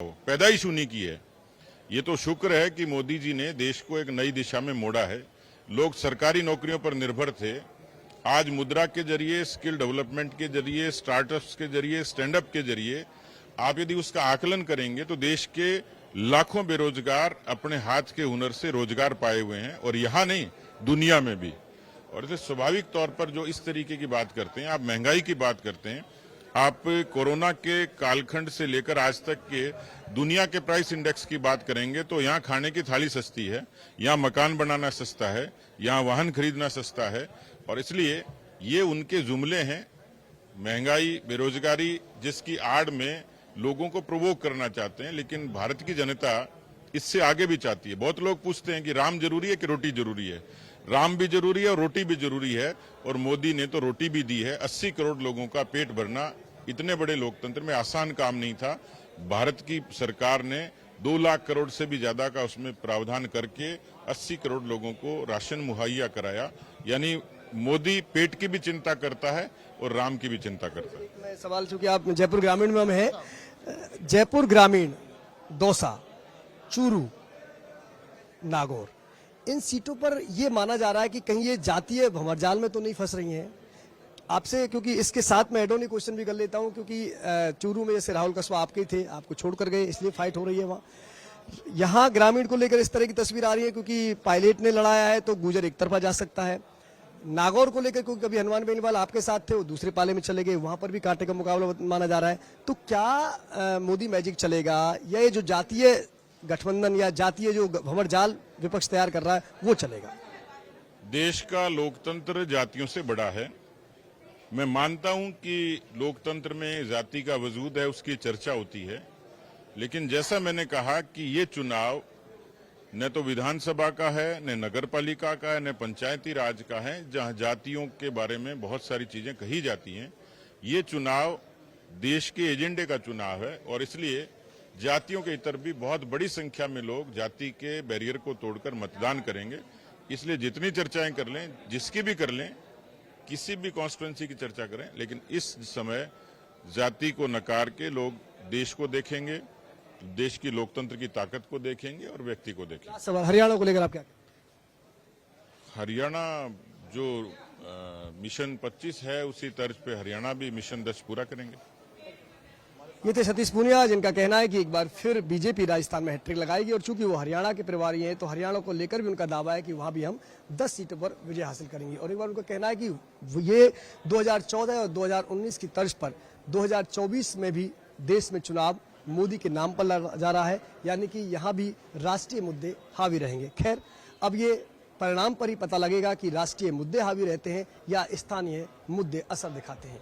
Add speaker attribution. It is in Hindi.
Speaker 1: पैदाइश उन्हीं की है। ये तो शुक्र है कि मोदी जी ने देश को एक नई दिशा में मोड़ा है। लोग सरकारी नौकरियों पर निर्भर थे, आज मुद्रा के जरिए, स्किल डेवलपमेंट के जरिए, स्टार्टअप्स के जरिए, स्टैंड अप के जरिए आप यदि उसका आकलन करेंगे तो देश के लाखों बेरोजगार अपने हाथ के हुनर से रोजगार पाए हुए हैं, और यहाँ नहीं दुनिया में भी। और इसे स्वाभाविक तौर पर जो इस तरीके की बात करते हैं, आप महंगाई की बात करते हैं, आप कोरोना के कालखंड से लेकर आज तक के दुनिया के प्राइस इंडेक्स की बात करेंगे तो यहाँ खाने की थाली सस्ती है, यहाँ मकान बनाना सस्ता है, यहाँ वाहन खरीदना सस्ता है। और इसलिए ये उनके जुमले हैं, महंगाई, बेरोजगारी, जिसकी आड़ में लोगों को प्रोवोक करना चाहते हैं। लेकिन भारत की जनता इससे आगे भी चाहती है। बहुत लोग पूछते हैं कि राम जरूरी है कि रोटी जरूरी है। राम भी जरूरी है और रोटी भी जरूरी है, और मोदी ने तो रोटी भी दी है। 80 करोड़ लोगों का पेट भरना इतने बड़े लोकतंत्र में आसान काम नहीं था। भारत की सरकार ने 2 लाख करोड़ से भी ज्यादा का उसमें प्रावधान करके 80 करोड़ लोगों को राशन मुहैया कराया। यानी मोदी पेट की भी चिंता करता है और राम की भी चिंता करता है।
Speaker 2: मैं सवाल, चूंकि आप जयपुर ग्रामीण में हम हैं, जयपुर ग्रामीण, दौसा, चूरू, नागौर, इन सीटों पर यह माना जा रहा है कि कहीं ये जातीय भंवरजाल में तो नहीं फंस रही हैं आपसे, क्योंकि इसके साथ मैं एडोनी क्वेश्चन भी कर लेता हूं, क्योंकि चूरू में जैसे राहुल कस्बा आपके थे, आपको छोड़कर गए, इसलिए फाइट हो रही है वहां। यहाँ ग्रामीण को लेकर इस तरह की तस्वीर आ रही है क्योंकि पायलट ने लड़ाया है तो गुजर एक तरफा जा सकता है। नागौर को लेकर क्योंकि कभी हनुमान बेनीवाल आपके साथ थे, वो दूसरे पाले में चले गए, वहां पर भी कांटे का मुकाबला माना जा रहा है। तो क्या मोदी मैजिक चलेगा, या ये जो जातीय गठबंधन या जातीय जो भंवरजाल विपक्ष तैयार कर रहा है वो चलेगा?
Speaker 1: देश का लोकतंत्र जातियों से बड़ा है। मैं मानता हूं कि लोकतंत्र में जाति का वजूद है, उसकी चर्चा होती है, लेकिन जैसा मैंने कहा कि ये चुनाव न तो विधानसभा का है, न नगर पालिका का है, न पंचायती राज का है, जहां जातियों के बारे में बहुत सारी चीजें कही जाती हैं। ये चुनाव देश के एजेंडे का चुनाव है, और इसलिए जातियों के इतर भी बहुत बड़ी संख्या में लोग जाति के बैरियर को तोड़कर मतदान करेंगे। इसलिए जितनी चर्चाएं कर लें, जिसकी भी कर लें, किसी भी कॉन्स्टिट्यूएंसी की चर्चा करें, लेकिन इस समय जाति को नकार के लोग देश को देखेंगे, देश की लोकतंत्र की ताकत को देखेंगे और व्यक्ति को देखेंगे।
Speaker 2: सवाल हरियाणा को लेकर आप क्या?
Speaker 1: हरियाणा जो मिशन 25 है, उसी तर्ज पे हरियाणा भी मिशन 10 पूरा करेंगे।
Speaker 2: ये थे सतीश पूनिया, जिनका कहना है कि एक बार फिर बीजेपी राजस्थान में हैट्रिक लगाएगी, और चूंकि वो हरियाणा के प्रभारी हैं तो हरियाणा को लेकर भी उनका दावा है कि वहां भी हम 10 सीटों पर विजय हासिल करेंगे। और एक बार उनका कहना है कि ये 2014 और 2019 की तर्ज पर 2024 में भी देश में चुनाव मोदी के नाम पर लड़ा जा रहा है, यानी कि यहाँ भी राष्ट्रीय मुद्दे हावी रहेंगे। खैर, अब ये परिणाम पर ही पता लगेगा कि राष्ट्रीय मुद्दे हावी रहते हैं या स्थानीय मुद्दे असर दिखाते हैं।